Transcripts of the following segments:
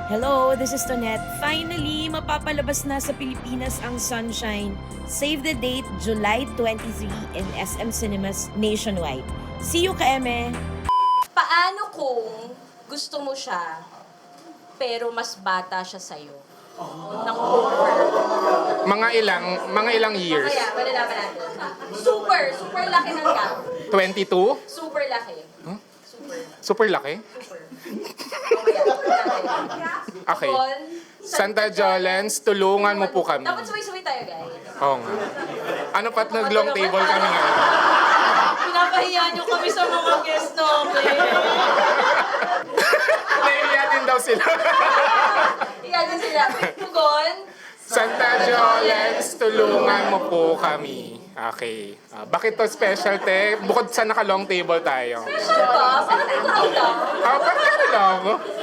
Hello, this is Tonette. Finally, mapapalabas na sa Pilipinas ang Sunshine. Save the date, July 23 in SM Cinemas nationwide. See you, ka-eme! Paano kung gusto mo siya, pero mas bata siya sa'yo? Nang over. Mga ilang years? Kaya, malalaman natin. Super laki ng gap. 22? Super laki. Super laki? Okay. Paul, Santa Jolens, tulungan mo po kami. Dapat sabay-sabay tayo, guys. Oo nga. Ano pat nag-long table kami ngayon? Pinapahiya niyo kami sa mga guest namin. Naiiya din daw sila. Iyan din sila. Tugon. Santa Jolens, tulungan mo po kami. Okay. Bakit to special, te? Bukod sa naka-long table tayo. Special ba? Parang ikaw lang. Parang ano lang.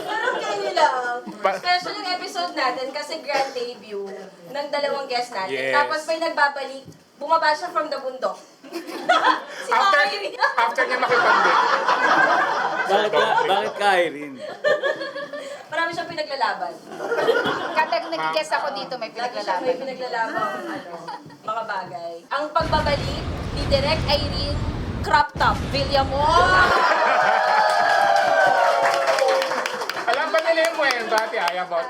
Parang kayo lang. Pa- Special yung episode natin kasi grand debut ng dalawang guest natin. Yes. Tapos may nagbabalik, bumaba siya from the bundok. Si Irene. After niya makipag-date. Bakit ka, Irene? Marami siyang pinaglalaban. Kapag nag-guess ako dito, may Lagi siya may pinaglalaban. mga bagay. Ang pagbabalik ni Direk Irene Crop Top Villamor. Alam ba nila yung kwento, Ate Ay, about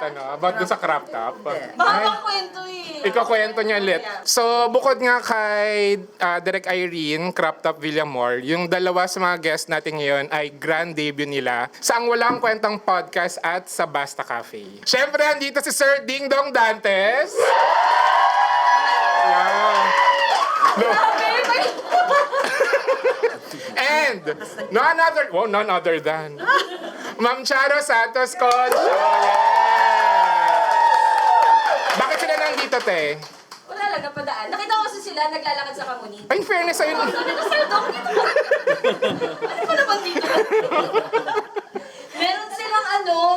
dun sa crop top? Mahabang kwento eh. Ikaw kwento niya ulit. So, bukod nga kay Direk Irene, Crop Top Villamor, yung dalawa sa mga guest natin ngayon ay grand debut nila sa Ang Walang Kwentang Podcast at sa Basta Cafe. Siyempre, andito si Sir Ding Dong Dantes. Wow. No. And none other than Ma'am Charo Santos Concho. Bakit sila nandito, te? Wala lang, napadaan. Nakita ko kasi sila naglalakad sa Kamuning. Ay, in fairness sa'yo. Dito sa dog dito. Ano ba naman dito?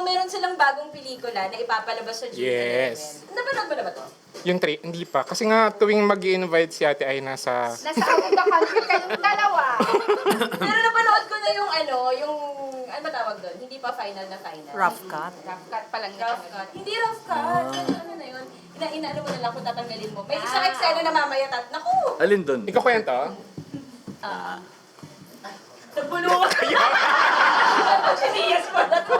meron silang bagong pelikula na ipapalabas sa June 11. Yes. Napanood mo na ba to? Yung three, hindi pa. Kasi nga, tuwing mag-i-invite si Ate ay nasa... Nasa out of the country kayong dalawa. Pero napanood ko na yung ano ba tawag doon? Hindi pa final na final. Rough cut. Rough cut pa lang Rough cut. Hindi rough cut. Ano na yun? Inaano mo na lang kung tatanggalin mo. May isang eksena na mamaya naku! Alin doon? Ikaw kwento? Nagbulungan kayo! Chiniyas pala to.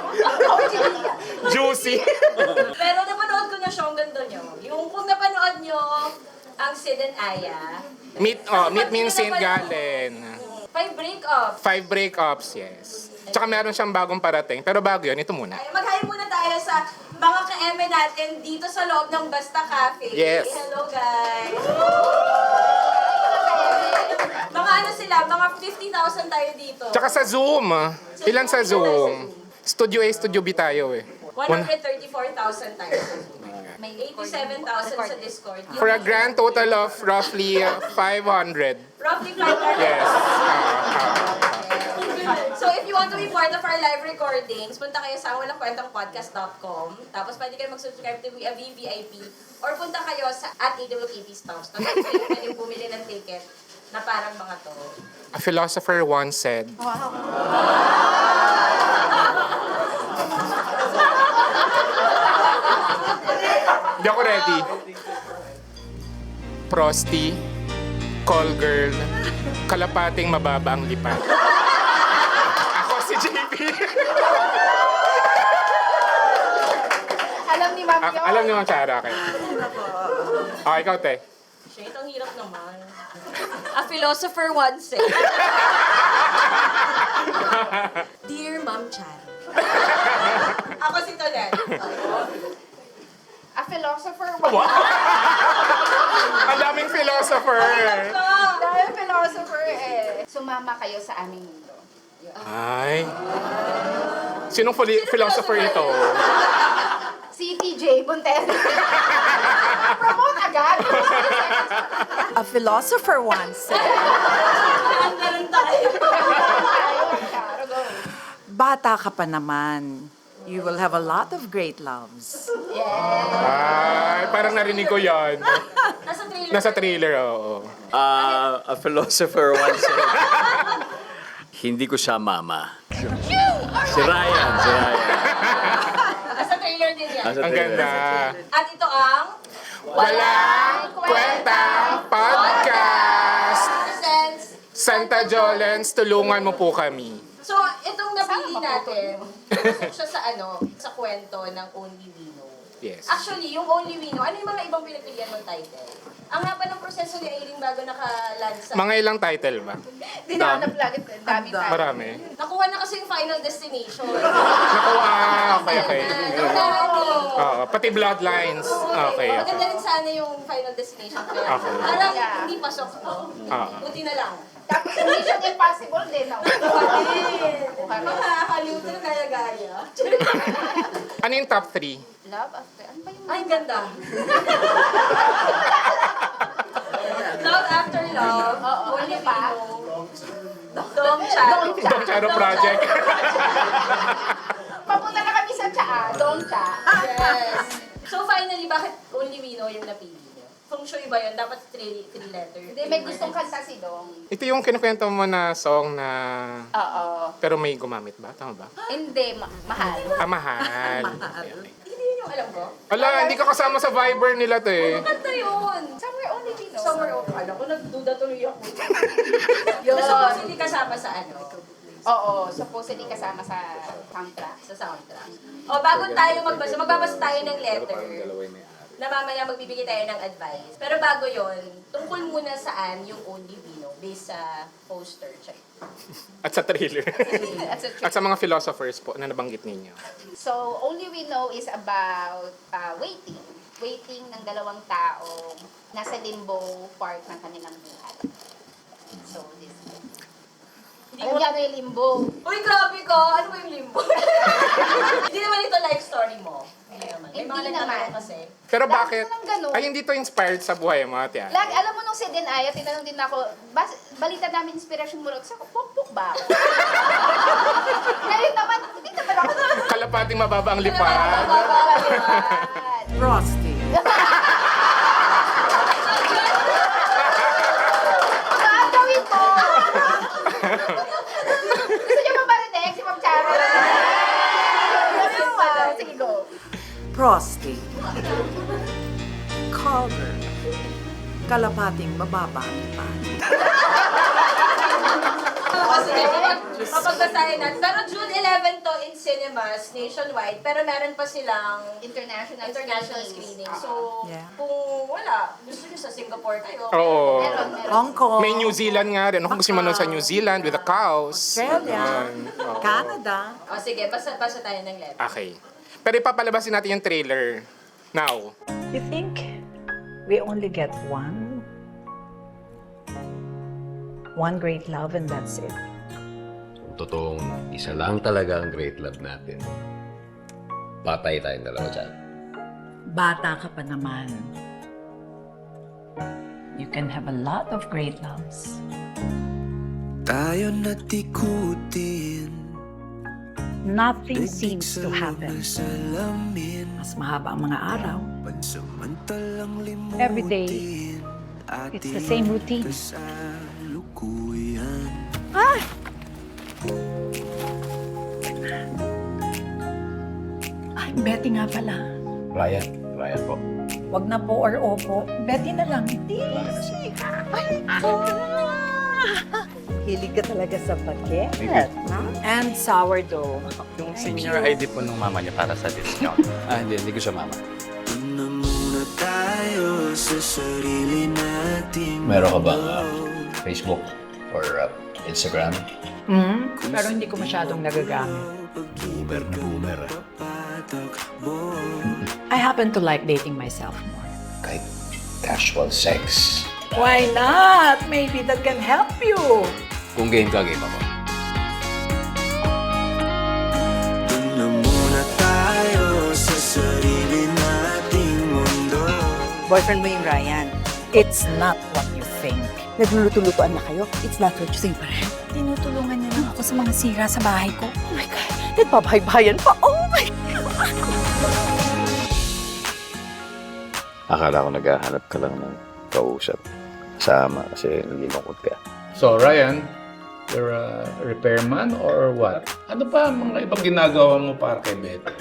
Juicy. Pero napanood ko na siya, ang ganda nyo. Yung kung napanood nyo ang Sid and Aya. Meet me in St. Gallen. 5 break-ups. 5 breakups, yes. Tsaka meron siyang bagong parating. Pero bago yun, ito muna. Ay, mag-hi muna tayo sa mga ka-eme natin dito sa loob ng Basta Cafe. Yes. Hello, guys. Mga ano sila, mga 50,000 tayo dito. Tsaka sa Zoom. Ilan sa Zoom? Studio A, Studio B tayo eh. 134,000 tayo. May 87,000 sa Discord. For a grand total of roughly 500. Roughly 500. Yes. So if you want to be part of our live recordings, punta kayo sa walangkwentangpodcast.com. Tapos pwede kayo mag-subscribe to VVIP. Or punta kayo sa @AWKP Stops. Tapos pwede bumili ng ticket na parang mga to. A philosopher once said, Hindi ako ready. Prosty, call girl, kalapating mababa ang lipat. Ako si JP. Alam ni Ma'am yun. Alam niyo ang Chara kayo. Ikaw, te. Shit, ang hirap naman. A philosopher once said, Dear Ma'am Chan. Ako si Tonette. A philosopher. Ang daming philosopher. Dahil philosopher eh. Sumama kayo sa aming mundo. Ay. Sinong philosopher ito? Si TJ Montero. Promote agad. A philosopher once said, Ganun tayo. Charo, go. Bata ka pa naman. You will have a lot of great loves. Ay, parang narinig ko yan. Nasa trailer. Nasa trailer, oo. A philosopher once said, hindi ko siya mama. Si Ryan. Nasa trailer din yan. Sa Ang trailer. ganda. At ito ang Walang Kwentang Podcast! presents. Santa Jolens, tulungan mo po kami. So, itong napili natin, pasok siya sa sa kwento ng Only We Know. Yes. Actually, yung Only We Know, ano yung mga ibang pinagpilian mong title? Ang haba ng proseso ni Aileen bago nakaland sa... Mga ilang title ba? Hindi na ako lagi. Dami tayo. Marami. Nakuha na kasi yung Final Destination. Naku, okay. Oo, pati Bloodlines. Okay. Maganda rin sana yung Final Destination. Pero Okay. parang Yeah. hindi pasok to. Buti na lang. Tapos Mission Impossible din. No? Makakalimutan na gaya-gaya. Ano yung top 3? Love after. Ano ba yung... Ay, ganda. Love After Love. Oo, Only ano pa? We Know. Dong Chat. Dong Charo Project. Papunta na kami sa Tsaa. Dongcha. Yes. So finally, bakit Only We Know yung napili niyo? Feng Shui ba yun? Dapat three letter. Hindi, may gustong kanta si Dong. Ito yung kinukwento mo na song na... Oo. Pero may gumamit ba? Tama ba? Hindi, mahal. Mahal. Hindi yun yung alam ko. Wala, hindi ka kasama sa Viber nila to eh. Kanta yun. Somewhere only we know. Summer of alam ko, nagduda tuloy ako. Yun. Basta po hindi kasama sa Oo, supposedly kasama sa soundtrack. sa soundtrack. O, bago tayo magbasa tayo ng letter na mamaya magbibigay tayo ng advice. Pero bago yon, tungkol muna saan yung Only We Know based sa poster check. At sa trailer. That's a At sa mga philosophers po na nabanggit ninyo. So, Only We Know is about waiting. Waiting ng dalawang tao nasa limbo part ng kanilang buhay. So, this Alam niya ano yung limbo? Uy, grabe ka! Ano ba yung limbo? Hindi naman ito life story mo. Hindi naman. May mga Hindi nagtatanong naman. kasi. Pero Dami bakit? ko ng ganun. Ay, hindi to inspired sa buhay mo, Ate Ann. Alam mo nung si Denaya, tinanong din ako, balita namin inspiration mo rin. Sabi ko, pukpuk ba ako? Ngayon naman, hindi naman ako. Kalapating mababa ang lipad. Babaliwan. Frosty. Baka gawin ko. Gusto niyo ba marinig si Ma'am Charo? Sige, go. Frosty. Calder. Kalapating mababa ang lipad. Sige, papagbasahin natin. Pero June 11 to in cinemas nationwide. Pero meron pa silang International screening. screenings. So, Yeah. kung wala, gusto nyo sa Singapore kayo. Oo. Meron. Hong Kong. May New Zealand nga rin. Kung gusto mo manood sa New Zealand with the cows. Australia. Yun. Oo. Canada. O sige, basa tayo ng letter. Okay. Pero ipapalabasin natin yung trailer. Now. You think we only get one great love and that's it? Kung totoong isa lang talaga ang great love natin, patay tayong dalawa dyan. Bata ka pa naman. You can have a lot of great loves. Tayo natikutin. Nothing seems to happen. Salamin, Mas mahaba ang mga araw. pansamantalang limutin. Every day, it's the same routine. Kasalukuyan. Ay, Betty nga pala. Ryan po. Wag na po or opo. Betty na lang. Hindi. Ay, hilig ka talaga sa paket. And sourdough. Yung senior ID po nung mama niya para sa discount. Hindi ko siya mama. Na muna tayo sa sarili nating Meron ka bang Facebook or Instagram? Pero hindi ko masyadong nagagamit. Boomer na boomer. patakbo. I happen to like dating myself more. Kahit casual sex. Why not? Maybe that can help you. Kung game ka, game ako. Doon na muna tayo sa sarili nating mundo. Boyfriend mo yung Ryan. It's not what you think. Nagluluto-lutoan na kayo. It's not what you think pa rin. Tinutulungan niya lang ako sa mga sira sa bahay ko. Oh my God. Nagbabahay-bahayan pa. Oh my God. Akala ko naghahanap ka lang ng kausap. Sama kasi nililungkot ka. So, Ryan, you're a repairman or what? Ano pa ang mga ibang ginagawa mo para kay Betty?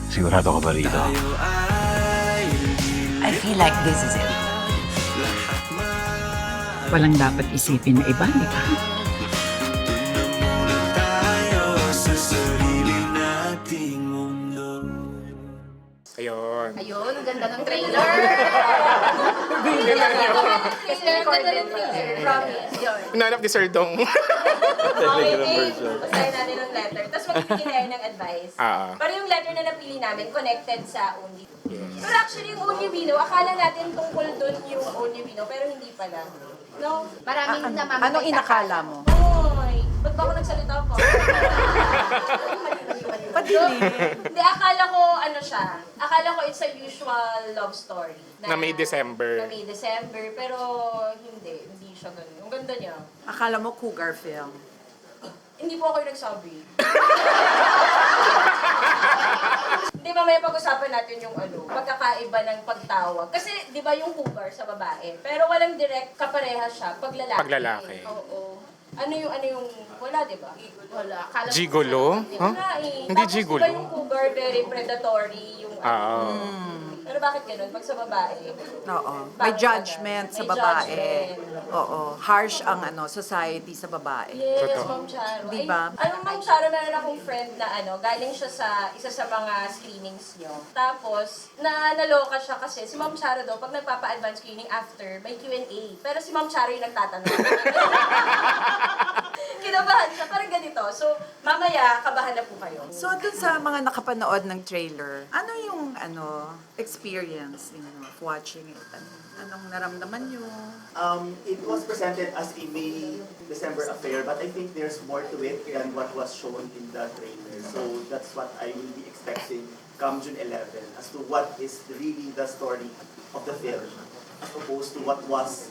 Sigurado ka ba rito? tayo ay I feel like this is it. Walang dapat isipin na iba, di ba? muna tayo sa sarili nating mundo. Ayun. Ayun, ang ganda ng trailer. Tingnan nyo. Trailer, ganda ng trailer. Promise. Yun. Hinanap ni Sir Dong. Okay, Dave. Basahin natin ang letter. Tapos magbibigay tayo ng advice. Pero yung letter na napili namin, connected sa Only. Pero actually, yung Only Vino, akala natin tungkol dun yung Only Vino, pero hindi pala. No? Maraming namamagitan. Anong inakala mo? Oy, ba't ba ako nagsalita po? Hindi, akala ko ano siya. Akala ko it's a usual love story. Na May December. Na May December, pero hindi siya ganun. Ang ganda niya. Akala mo cougar film. Hindi po ako yung nagsabi. Hindi, mamaya pag-usapan natin yung pagkakaiba ng pagtawag. Kasi, di ba yung cougar sa babae, pero walang direct kapareha siya pag lalaki. Pag lalaki. Oo. Ano yung, wala, di ba? Wala. Akala ko- Gigolo? Huh? Wala eh. Hindi Tapos, gigolo. di ba yung cougar very predatory, yung Pero bakit ganun? Pag sa babae? Oo. May bakit judgment ganun? sa May babae. judgment. Oo. Harsh ang society sa babae. Yes, Totoo. Ma'am Charo. Di ba? Ma'am Charo, meron akong friend na galing siya sa isa sa mga screenings nyo. Tapos, naloka siya kasi si Ma'am Charo daw, pag nagpapa-advance screening after, may Q&A. Pero si Ma'am Charo yung nagtatanong. Kinabahan siya, parang ganito. So, mamaya, kabahan na po kayo. So, dun sa mga nakapanood ng trailer, ano yung experience ninyo of watching it? Anong naramdaman nyo? It was presented as a May December affair, but I think there's more to it than what was shown in the trailer. So that's what I will be expecting come June 11 as to what is really the story of the film, as opposed to what was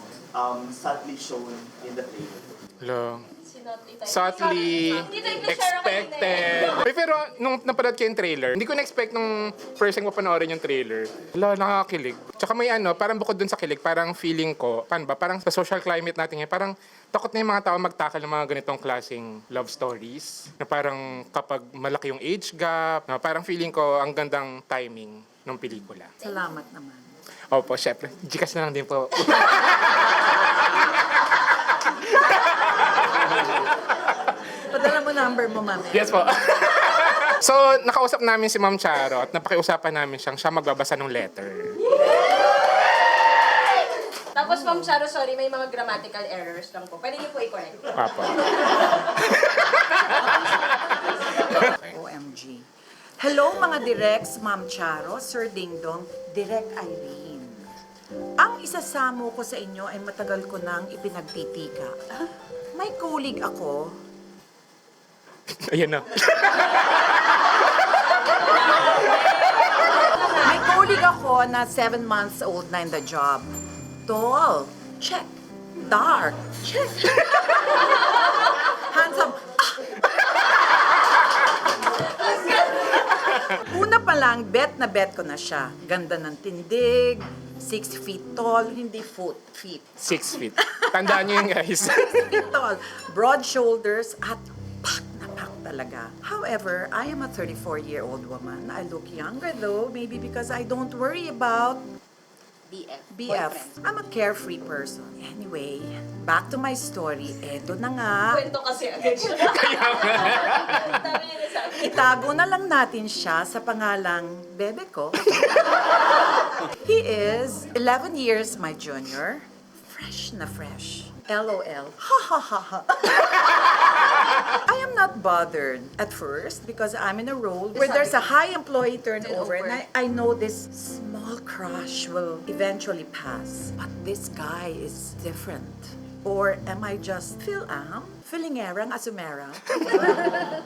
sadly shown in the trailer. Hello. Sinotly tayo. Subtly Hindi tayo nag-share expected. Pero nung napanood ko yung trailer, hindi ko na-expect nung first time ko panoorin yung trailer. Wala, nakakilig. Tsaka may parang bukod dun sa kilig, parang feeling ko, paano ba, parang sa social climate natin ngayon, parang takot na yung mga tao magtakal ng mga ganitong klaseng love stories. Na parang kapag malaki yung age gap, na parang feeling ko ang gandang timing ng pelikula. Salamat naman. Opo, syempre. Gcash na lang din po. Padala mo number mo, ma'am. Yes po. So, nakausap namin si Ma'am Charo at napakiusapan namin siya magbabasa ng letter. Tapos, Ma'am Charo, sorry, may mga grammatical errors lang po. Pwede niyo po i-correct. Papa. OMG. Hello mga directs, Ma'am Charo, Sir Dingdong, Direct Irene. Ang isasamo ko sa inyo ay matagal ko nang ipinagtitika. May colleague ako. Ayan na. May colleague ako na 7 months old na in the job. Tall, check. Dark, check. Handsome, Una pa lang, bet na bet ko na siya. Ganda ng tindig, 6 feet tall, hindi feet. 6 feet. Tandaan niyo yun, guys. 6 feet tall, broad shoulders, at pak na pak talaga. However, I am a 34-year-old woman. I look younger though, maybe because I don't worry about BF. I'm a carefree person. Anyway, back to my story. Eto na nga. Kwento kasi agad siya. Dami niya nasabi. Itago na lang natin siya sa pangalang bebe ko. He is 11 years my junior. Fresh na fresh. LOL. Ha ha ha ha. I am not bothered at first because I'm in a role where there's a high employee turnover and I know this small crush will eventually pass. But this guy is different. Or am I just Filingerang asumera?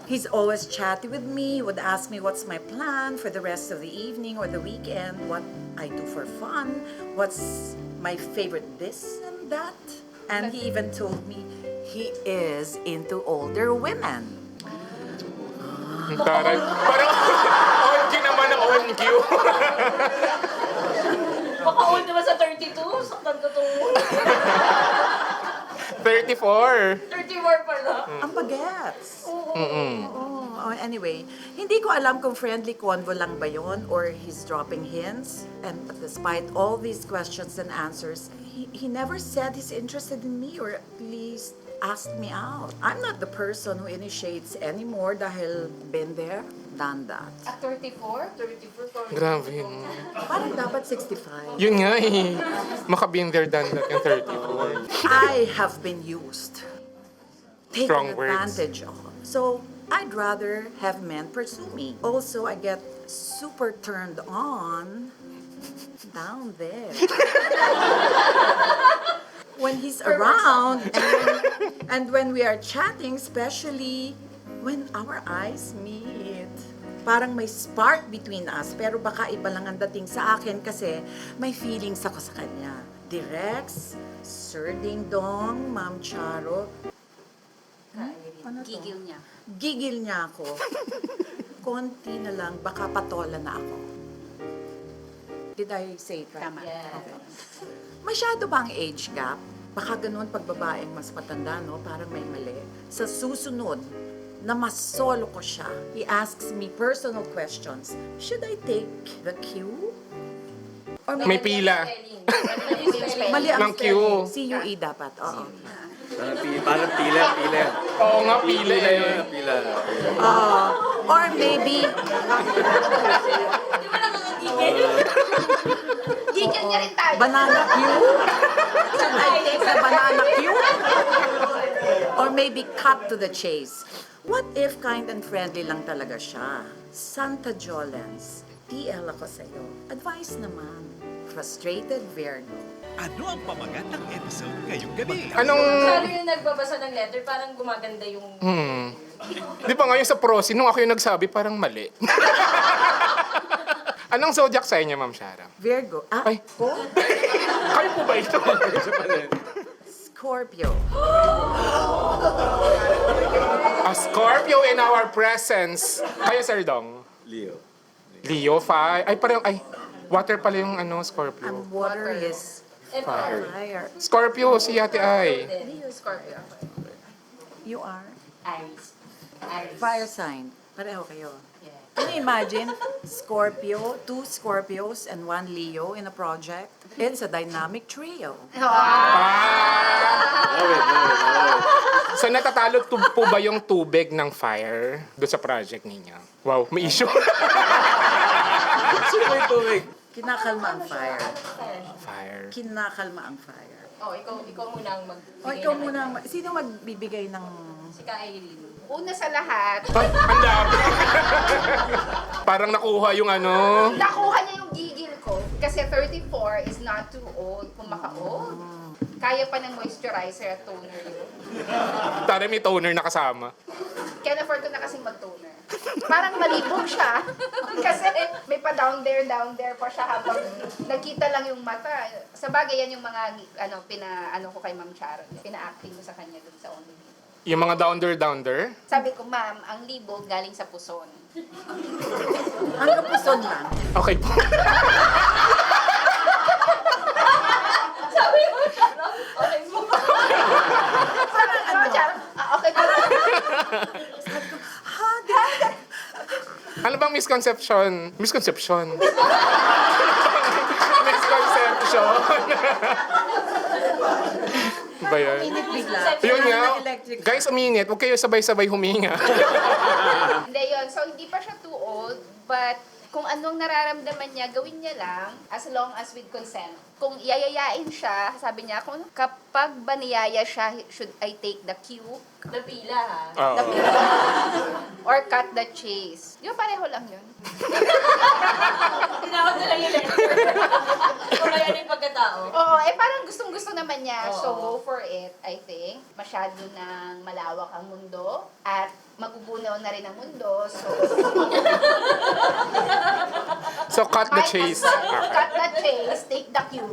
He's always chatty with me, would ask me what's my plan for the rest of the evening or the weekend, what I do for fun, what's my favorite this and that. And he even told me he is into older women. Taray. Parang OMG naman na OMG. Baka old naman sa 32. Saktan ko itong 34. 34 pala. Ang bagets. Mm-mm. Oo, Oh, anyway, hindi ko alam kung friendly convo lang ba yun or he's dropping hints. And despite all these questions and answers, he never said he's interested in me or at least asked me out. I'm not the person who initiates anymore dahil been there, done that. At 34? 34. Grabe. Parang dapat 65. Yun nga eh. Maka-been there, done that yung 34. I have been used, taken Strong words. advantage of. So I'd rather have men pursue me. Also, I get super turned on down there. When he's around and when we are chatting, especially when our eyes meet. Parang may spark between us, pero baka iba lang ang dating sa akin kasi may feelings ako sa kanya. Direx, Sir Ding Dong, Ma'am Charo. Ano to? Gigil niya. Gigil niya ako. Konti na lang, baka patola na ako. Did I say it right? Tama. Okay. Masyado ba ang age gap? Baka ganun pag babaeng mas matanda, no? Parang may mali. Sa susunod, na mas solo ko siya, he asks me personal questions. Should I take the cue? Or May pila. mali ang Ng cue. spelling. CUE dapat, oo. Parang pila. Oo nga, pila eh. Pila. Or maybe, Gigil niya rin tayo. banana cue? Should I take the banana cue? Or maybe cut to the chase. What if kind and friendly lang talaga siya? Santa Jolens, TL ako sa'yo. Advice naman. Frustrated Virgo. Ano ang pamagat ng episode ngayong gabi? Anong... Lalo yung nagbabasa ng letter, parang gumaganda yung... Di ba ngayon sa prosi, nung ako yung nagsabi, parang mali. Anong zodiac sign niya, Ma'am Shara? Virgo. Ay. Ko? Kayo po ba ito? Scorpio. A Scorpio in our presence. Kayo, Sir Dong? Leo. Leo, fire. Ay, parang, ay, water pala yung Scorpio. Ang water is Fire. fire. Scorpio, si Ate Ay. Scorpio. You are? Aries. Fire sign. Pareho kayo. Can you imagine? Scorpio, 2 Scorpios and 1 Leo in a project? It's a dynamic trio. So natatalo po ba yung tubig ng fire doon sa project ninyo? Wow, may issue. Sino may tubig? Kinakalma ang fire. Fire. Kinakalma ang fire. Oh, ikaw muna ang magbibigay. O ikaw muna, sino magbibigay ng... Si Ka Aileen. Una sa lahat, Ay, ang dami. Parang nakuha yung nakuha niya yung gigil ko. Kasi 34 is not too old kung maka-old. Kaya pa ng moisturizer at toner yun. Tara, may toner na kasama. Can't afford ko na kasing mag-toner. Parang malibog siya. Kasi may pa down there pa siya habang nagkita lang yung mata. Sa bagay, yan yung mga ko kay Ma'am Sharon. Pina-acting ko sa kanya dun sa Only Video. Yung mga downder. Sabi ko, ma'am, ang libog galing sa puson. Hanggang puson lang. Okay po. Sabi mo, okay mo. Okay po. Ha, dad! Ano bang misconception? Misconception. Ba yan? Minute bigla. Yun nga. Electric. Guys, uminit. Huwag kayo sabay-sabay huminga. Hindi yun. So, hindi pa siya too old, but kung anong nararamdaman niya, gawin niya lang as long as with consent. Kung iayayain siya, sabi niya, kung kapag ba niyaya siya, should I take the cue? Napila ha. Oo. Or cut the chase? Di ba pareho lang yun? Tinawag na lang yung letter. O kaya na yung pagkatao. Oo, parang gustong-gusto naman niya. Oo. So, go for it, I think. Masyado nang malawak ang mundo. At magugunaw na rin ang mundo. So, So, cut the might as chase. well Okay. cut the chase, take the cue.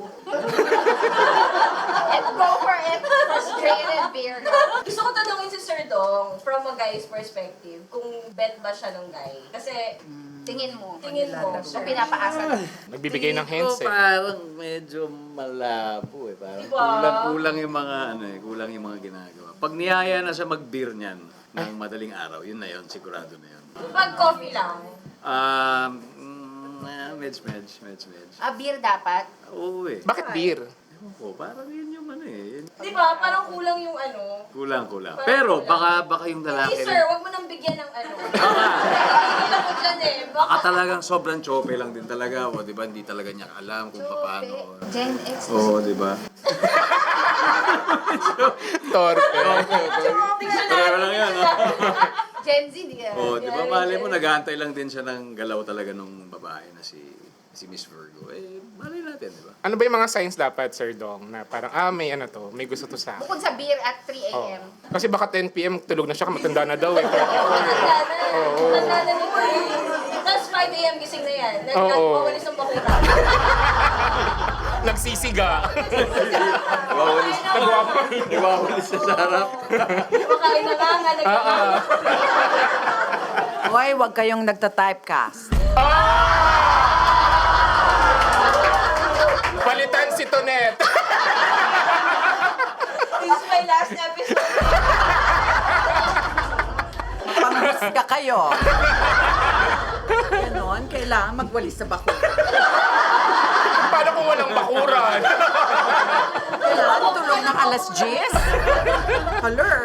And go for it, frustrated Virgo. Gusto ko tanongin si Sir Dong, from a guy's perspective, kung bet ba siya ng guy? Kasi, Tingin mo. sir. O pinapaasa mo. Nagbibigay ng hints eh. Parang medyo malabo eh. Parang Diba? kulang yung mga kulang yung mga ginagawa. Pag niyaya na siya mag-beer niyan ng madaling araw, yun na yun, sigurado na yun. Pag coffee lang. Medj. Beer dapat. Oo eh. Bakit beer? Oo, parang yun yung ano eh. Di ba? Parang kulang yung ano. Kulang. Parang Pero kulang. baka yung Hindi lalaki sir, wag mo nang bigyan ng ano. Nakikita ko dyan eh. baka talagang sobrang chope lang din talaga. O, di ba? Hindi talaga niya alam kung paano. Gen X. Oo, di ba? Torpe. Pareho lang yan, no? Gen Z, di ka. Oo, di ba? Malay mo, nag-aantay lang din siya ng galaw talaga nung babae na si Miss Virgo. Eh, malay natin, di ba? Ano ba yung mga signs dapat, Sir Dong, na parang, may ano to, may gusto to sa akin? Bukod sa beer at 3 a.m. Kasi baka 10 p.m. tulog na siya, matanda na daw eh. Tanda na nito eh. Tapos 5 a.m. gising na yan. Nagwawalis ng bakura. Nagsisiga. Nagwawalis sa sarap. Makain na lang. Hoy, wag kayong nagta-typecast. Palitan si Tonet. This is my last episode. Mapanghusga kayo. Ganon, kailangan magwalis sa bakura. Paano kung walang bakuran? Kailangan tulog ng alas 10. Haler.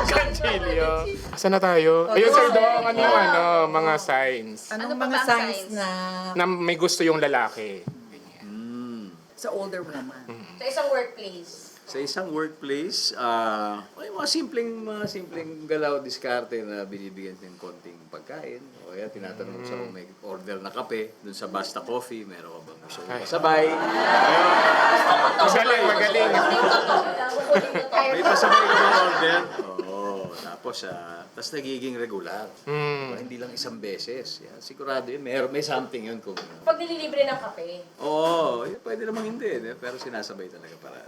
Ganchilio. Saan na tayo? Ayun, Sir Dong, ano yung mga signs? Anong Ano pa mga ba ang signs signs? na Na may gusto yung lalaki. sa older woman? Sa isang workplace. Sa isang workplace, may mga simpleng galaw, diskarte na binibigyan ng konting pagkain. O kaya tinatanong sa kung may order na kape, dun sa Basta Coffee, meron ka bang gusto kong pasabay? Magaling. May pasabay ka bang order? Oo, tapos nagiging regular. Diba? Hindi lang isang beses. Yan, sigurado yun, may something yun kung... Pag nililibre ng kape. Oo, pwede namang hindi, pero sinasabay talaga para.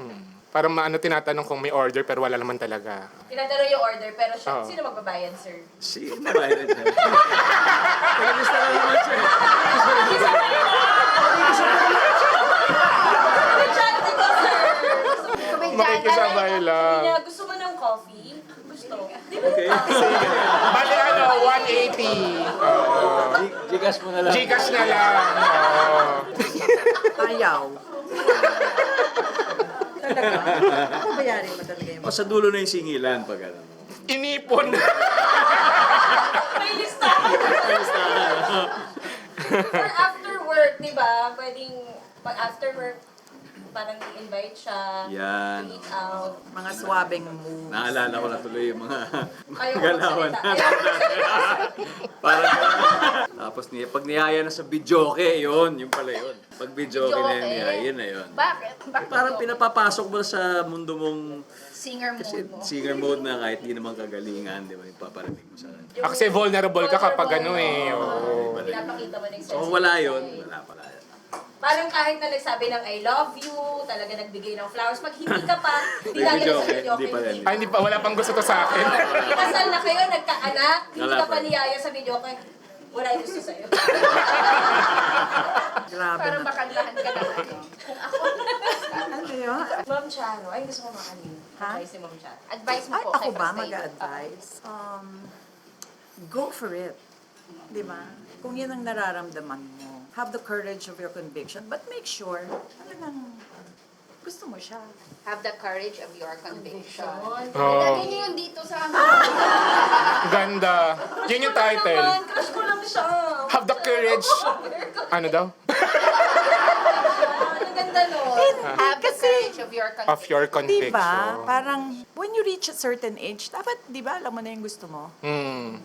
Parang tinatanong kung may order pero wala naman talaga. Tinatanong yung order, pero Oo. sino magbabayad, sir? Sino ba yun? Tagalista na naman siya. Makikisabay Sabi lang. niya, gusto mo ng coffee? Gusto. Di ba? Okay. Bali 180. Gcash mo na lang. Gcash na lang. Oo. Ayaw. Talaga? Bayarin mo talaga yung... O sa dulo na yung singilan pag ano. Inipon. May listahan. Or after work, di ba? Pwedeng, pag after work, parang i-invite siya. Yan. To eat out. Mga swabing moves. Naalala ko na tuloy yung mga Ayaw ko galawan. magsalita. Parang, tapos pag niyaya na sa videoke, yun pala yun. Pag videoke na yun, yun na yun. Bakit? Bakit Parang yun? pinapapasok mo sa mundo mong Singer kasi mode mo. singer mode na kahit di naman kagalingan, di ba? Ipaparinig mo sa kanya. Kasi vulnerable ka kapag ano eh. Oo. Pinapakita mo ng sense. So wala yun, wala pala. Parang kahit na nagsabi ng I love you, talaga nagbigay ng flowers, pag hindi ka pa, hindi May lagi video, sa video, hindi pa rin. Ay, hindi pa, wala pang gusto to sa akin. Kasal na kayo, nagkaanak, hindi Wala ka pa pa. niyaya sa video, kaya wala yung gusto sa'yo. Grabe Parang na. makantahan ka na. Kung ako, Ano yun? Ma'am Charo, ay gusto mo makanin. Ha? Advice si Ma'am Charo. advice mo Ay, po ako kay ba Pastor David? mag-advise? Go for it. Di ba? Kung yan ang nararamdaman mo, have the courage of your conviction, but make sure, talagang gusto mo siya. Have the courage of your conviction. Oo. Lagyan niyo yun dito sa Ganda. Yun yung title. Naman, crush ko lang siya. Have the courage. Ano daw? Ang ganda nun. Have the courage of your conviction. Of your Di conviction. ba? Parang, when you reach a certain age, dapat, di ba, alam mo na yung gusto mo?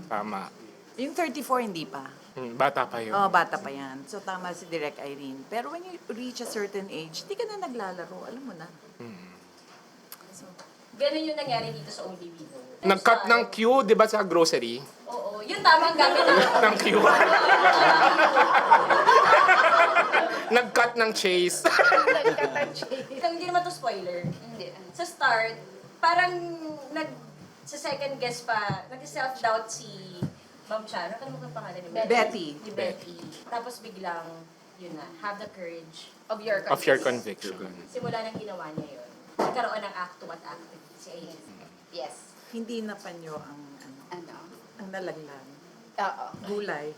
Tama. Yung 34, hindi pa. Bata pa yun. Oh, bata pa yan. So, tama si Direk Irene. Pero when you reach a certain age, di ka na naglalaro. Alam mo na. Ganun yung nangyari dito sa Only We Know. Nag-cut ng queue, di ba, sa grocery? Oo, yun tama ang gamit ng Ng queue. Nag-cut ng chase. Hindi naman to spoiler. Hindi. Sa start, parang sa second guess pa, nag-self-doubt si Ma'am Charo. Ano mo ang pangalan ni Ma'am? Betty. Ni Betty. Tapos biglang, yun na, have the courage. Of your conviction. Of your conviction. Simula nang ginawa niya yun. Nagkaroon ng act 2 at act 3 si Aileen. Yes. Hindi na panyo ang, Ano? ang ang nalaglag. Oo. Gulay.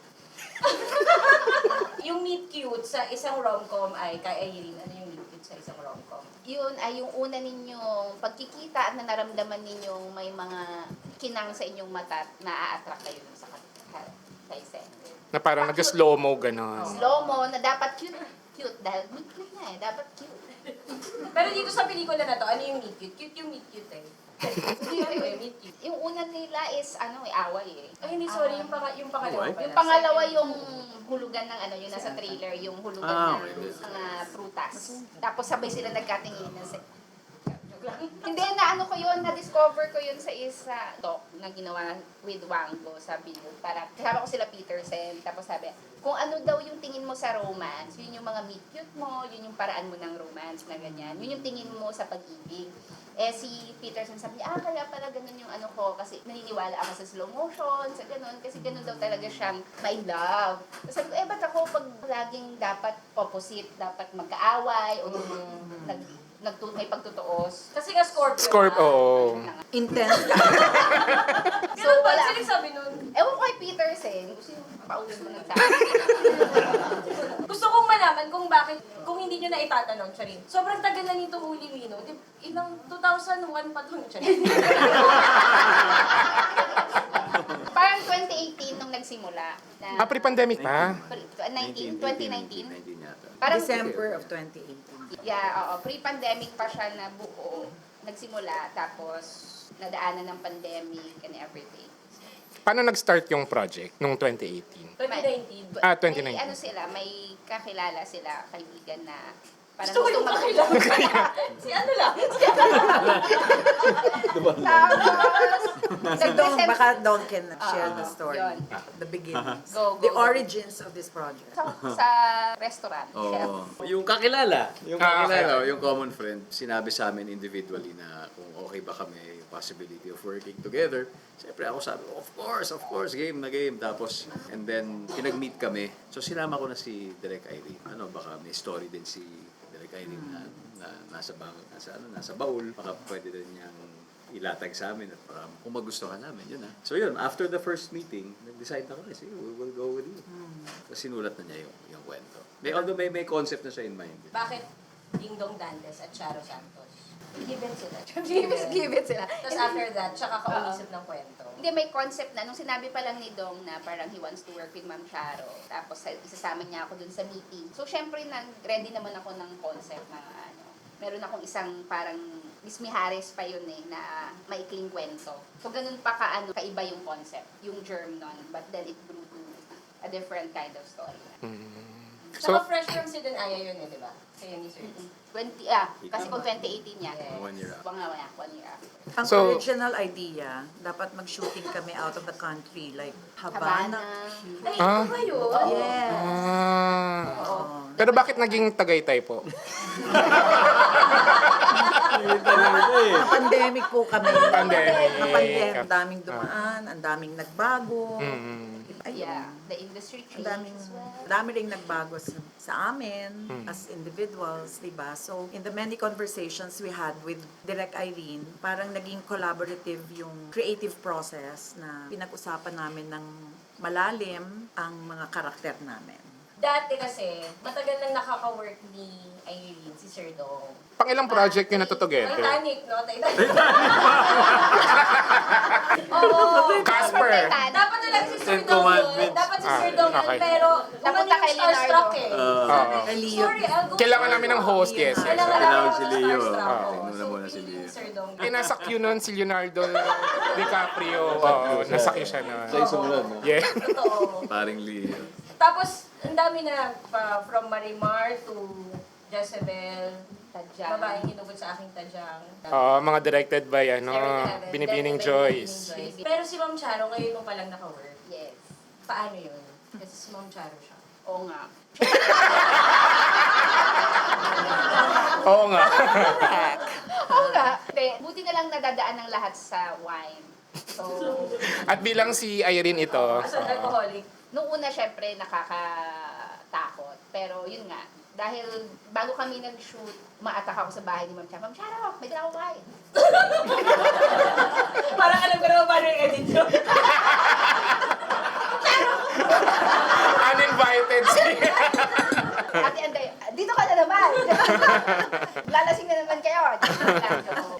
Yung meet cute sa isang rom-com ay, kay Irene, ano yung meet cute sa isang rom-com? Yun ay yung una ninyong pagkikita at na naramdaman ninyong may mga kinang sa inyong mata at na-a-attract kayo dun sa kay Sender. Na parang nag-slow-mo, gano'n. Slow-mo na dapat cute. Cute dahil meet cute na dapat cute. Pero dito sa pelikula na to, ano yung meet cute? Cute yung meet cute eh. Ano yung meet cute? Yung una nila is away eh. Ay, hindi, sorry, yung pangalawa Away? pala. Yung pangalawa yung hulugan ng yung nasa trailer, yung hulugan ng okay. mga prutas. Tapos sabay sila nagkatingin Hindi, ko yun, na-discover ko yun sa isa talk na ginawa with Wango sa video. Para kasama ko sila Peterson, tapos sabi, kung ano daw yung tingin mo sa romance, yun yung mga meet cute mo, yun yung paraan mo ng romance na ganyan, yun yung tingin mo sa pag-ibig. Eh si Peterson sabi niya, kaya pala ganun yung ko, kasi naniniwala ako sa slow motion, sa ganun, kasi ganun daw talaga siyang my love. Tapos sabi ko, ba't ako pag laging dapat opposite, dapat magkaaway, o may pagtutuos. Kasi nga Scorpio. Scorpio, oo. Intense ka. Ganun ba? Sino sabi nun? Ewan ko kay Peterson, gusto yung pauso mo nagsabi. Gusto kong malaman kung bakit, kung hindi nyo na itatanong, Charin. Sobrang tagal na nito Uli Mino. Ilang 2001 pa itong Charin. Parang 2018 nung nagsimula. Na, Pre-pandemic pa? 2019? 19 yata. Parang, December of 2018. Yeah, oo. Pre-pandemic pa siya na buo. Nagsimula, tapos nadaanan ng pandemic and everything. Paano nag-start yung project nung 2018? 2019. 2019. May may kakilala sila, kaibigan na parang Gusto ko yung kakilala. Si ano lang? Tapos, Baka Don can share the story. Yun. The beginnings. Go. The origins of this project. sa restaurant, chef. Yung kakilala, okay. yung common friend, sinabi sa amin individually na kung okay ba kami, yung possibility of working together. Siyempre ako sabi, of course, game na game. Tapos, and then, pinag-meet kami. So, sinama ko na si Direk Irene. Baka may story din si Direk Irene na nasa baul. Baka pwede din niyang ilatag sa amin at para kung magustuhan namin, yun ha. So yun, after the first meeting, nag-decide na kami, sige, we will go with you. Tapos sinulat na niya yung kwento. Although may concept na siya in mind. Bakit Ding Dong Dantes at Charo Santos? Given sila. Give it sila. Tapos after that, tsaka kaunisip ng kwento. Hindi, may concept na. Nung sinabi pa lang ni Dong na parang he wants to work with Ma'am Charo, tapos isasama niya ako dun sa meeting. So, syempre, ready naman ako ng concept na meron akong isang parang Miss Mijares pa yun na maikling kwento. So, ganun pa kaiba yung concept, yung germ nun. But then it grew to a different kind of story. Saka fresh from Sid and Aya yun di ba? Kaya ni Sir. Kasi kung 2018 yan. 1 year after. 1 year after. Ang So- original idea, dapat mag-shooting kami out of the country, like Havana. Ay, ito ba yun? Yes. Pero bakit naging Tagaytay po? Pandemic po kami. Pandemic. Ang daming dumaan, ang daming nagbago. Ayun. Yeah, the industry Ang changed as well. dami ring nagbago sa amin as individuals, di ba? So, in the many conversations we had with Direk Irene, parang naging collaborative yung creative process na pinag-usapan namin ng malalim ang mga karakter namin. Dati kasi, matagal nang nakaka-work ni Irene, si Sir Dong. Pang ilang project yun na to together? Titanic, no? Titanic. Oo. Casper. Dapat na lang si Sir Ten Dong yun. Commandments. Dapat si Sir Dong yun. Okay. Pero, Napunta kay Leonardo. starstruck eh. Leo. Sorry, I'll go. Kailangan namin ng host, yes. Kailangan Tinawag namin si ng Leo. starstruck. Tingnan So, muna si pili Leo. ni Sir Dong. Nasa queue nun si Leonardo DiCaprio. Oo, nasa queue siya nun. Siya yung sumunod, no? Yeah. Totoo. Paring Leo. Tapos, ang dami na from Marimar to Jezebel, Tadyang. babaeng hinugot sa aking tadyang. Mga directed by Binibining Joyce. Pero si Ma'am Charo, ngayon mo palang naka-work. Yes. Paano yun? Kasi si Ma'am Charo siya. Oo nga. Oo nga. Oo nga. Buti na lang nadadaan ng lahat sa wine. So, At bilang si Irene ito, As an alcoholic. nung una, syempre, nakakatakot. Pero yun nga, Dahil bago kami nag-shoot, umaatak ako sa bahay ni Ma'am Charo. Ma'am Charo, may dala ko kain. Parang alam ko naman paano yung edit nyo. Uninvited siya. Ate Anday, dito ka na naman. Lalasing na naman kayo.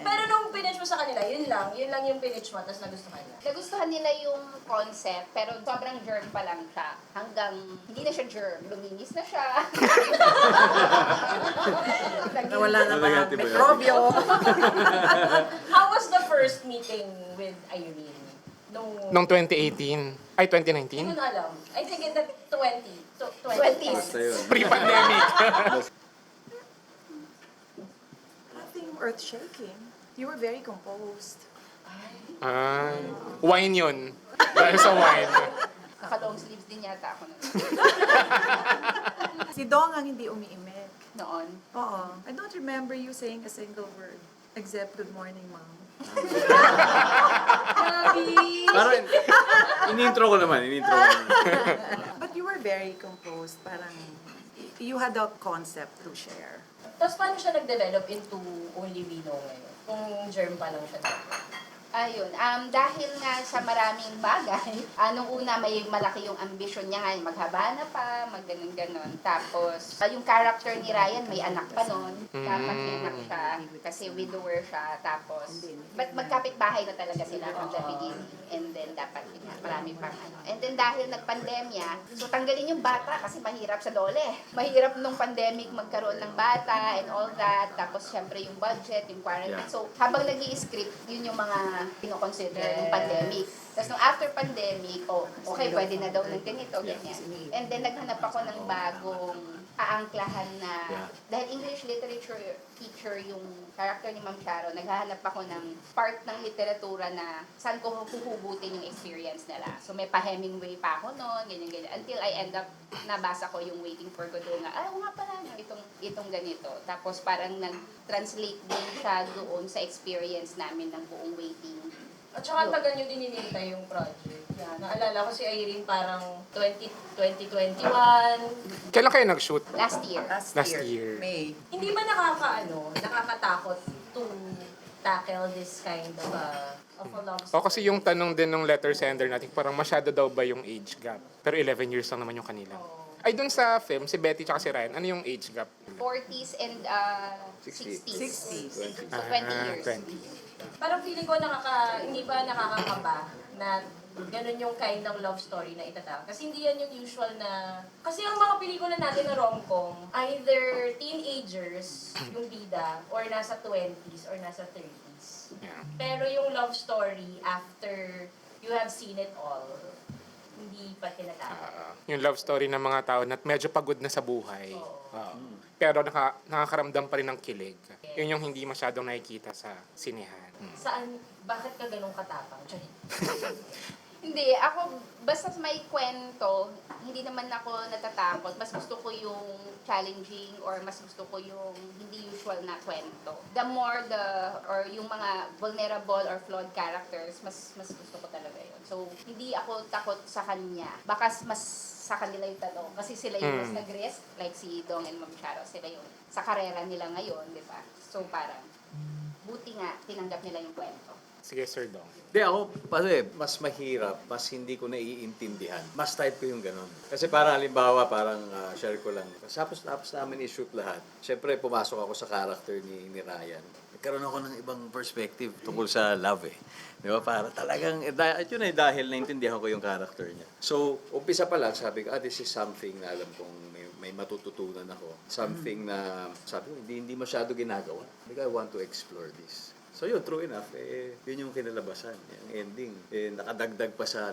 Pero nung pinitch mo sa kanila, yun lang yung pinitch mo, tapos nagustuhan nila. Nagustuhan nila yung concept, pero sobrang germ pa lang siya. Hanggang, hindi na siya germ, luminis na siya. Nawala na mga Antibiotic. mikrobyo. How was the first meeting with Irene? Noong 2018. Ay, 2019? Hindi ko na alam. I think in the 20s. Basta yun. Pre-pandemic. Nothing earth-shaking. You were very composed. Wine yun. Dahil sa wine. Naka-long sleeves din yata ako nun. Si Dong ang hindi umiimik. Noon. Oo. I don't remember you saying a single word except good morning, mom. Parang, in-intro ko naman. But you were very composed. Parang you had a concept to share. Tapos paano siya nag-develop into Only We Know ngayon? Kung germ pa lang siya dati. Ayun, dahil nga sa maraming bagay, nung una may malaki yung ambisyon niya nga, maghaba na pa, magganon-ganon. Tapos, yung character ni Ryan, may anak pa nun. Dapat may anak siya, kasi widower siya. Tapos, but magkapit-bahay na talaga sila from the beginning. And then, dapat yun nga, marami pang ano. And then, dahil nagpandemya, so tanggalin yung bata kasi mahirap sa dole. Mahirap nung pandemic magkaroon ng bata and all that. Tapos, syempre, yung budget, yung quarantine. So, habang nag-i-script, yun yung mga pinoconsider yung pandemic. Tapos nung after pandemic, okay, pwede na daw ng ganito, ganyan. And then naghanap ako ng bagong aangklahan na, dahil English literature teacher yung character ni Ma'am Charo, naghahanap ako ng part ng literatura na saan ko huhugutin yung experience nila. So may pa-Hemingway pa ako noon, ganyan-ganyan. Until I end up, nabasa ko yung Waiting for Godot nga, nga pala, itong ganito. Tapos parang nag-translate din siya doon sa experience namin ng buong waiting. At saka ang tagal nyo din inintay yung project. Yeah, naalala ko si Irene parang 2021. Kailan kayo nag-shoot? Last year. Last year. May. Hindi ba nakakatakot to tackle this kind of a love story? Kasi yung tanong din ng letter sender natin, parang masyado daw ba yung age gap? Pero 11 years lang naman yung kanila. Ay, dun sa film, si Betty tsaka si Ryan, ano yung age gap? 40s and 60s. 60s. So 20 years. 20. Parang feeling ko hindi ba nakakakaba na ganun yung kind ng love story na itatawag. Kasi hindi yan yung usual na... Kasi ang mga pelikula natin na rom-com, either teenagers, yung bida, or nasa 20s, or nasa 30s. Yeah. Pero yung love story, after you have seen it all, hindi pa tinatawag. Yung love story ng mga tao na medyo pagod na sa buhay. Pero nakakaramdam pa rin ng kilig. Yun yung hindi masyadong nakikita sa sinehan. Saan, bakit ka ganun katapang? Hindi, ako, basta may kwento, hindi naman ako natatakot. Mas gusto ko yung challenging or mas gusto ko yung hindi usual na kwento. The more or yung mga vulnerable or flawed characters, mas gusto ko talaga yun. So, hindi ako takot sa kanya. Baka mas sa kanila yung tanong. Kasi sila yung mas nag-risk, like si Dong and Ma'am Charo, sila yung sa karera nila ngayon, di ba? So, parang, buti nga, tinanggap nila yung kwento. Sige, Sir Dong. Hindi, ako, mas mahirap, mas hindi ko naiintindihan. Mas type ko yung ganun. Kasi parang halimbawa, share ko lang. Tapos namin i-shoot lahat. Siyempre, pumasok ako sa character ni Ryan. Nagkaroon ako ng ibang perspective tungkol sa love eh. Di ba? Para talagang, at yun ay dahil naintindihan ko yung character niya. So, umpisa pa lang, sabi ko, this is something na alam kong may matututunan ako. Something na, sabi ko, hindi masyado ginagawa. I want to explore this. So yun, true enough, yun yung kinalabasan, yung ending. Nakadagdag pa sa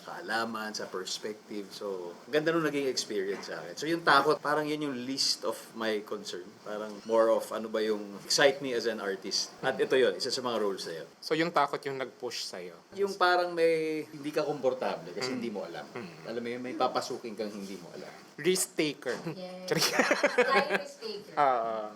kaalaman, sa perspective. So, ganda nung naging experience sa akin. So yung takot, parang yun yung least of my concern. Parang more of ano ba yung excite me as an artist. At ito yun, isa sa mga roles na yun. So yung takot yung nag-push sa'yo? Yung parang hindi ka komportable kasi hindi mo alam. Alam mo yun, may papasukin kang hindi mo alam. Risk taker. Risk taker.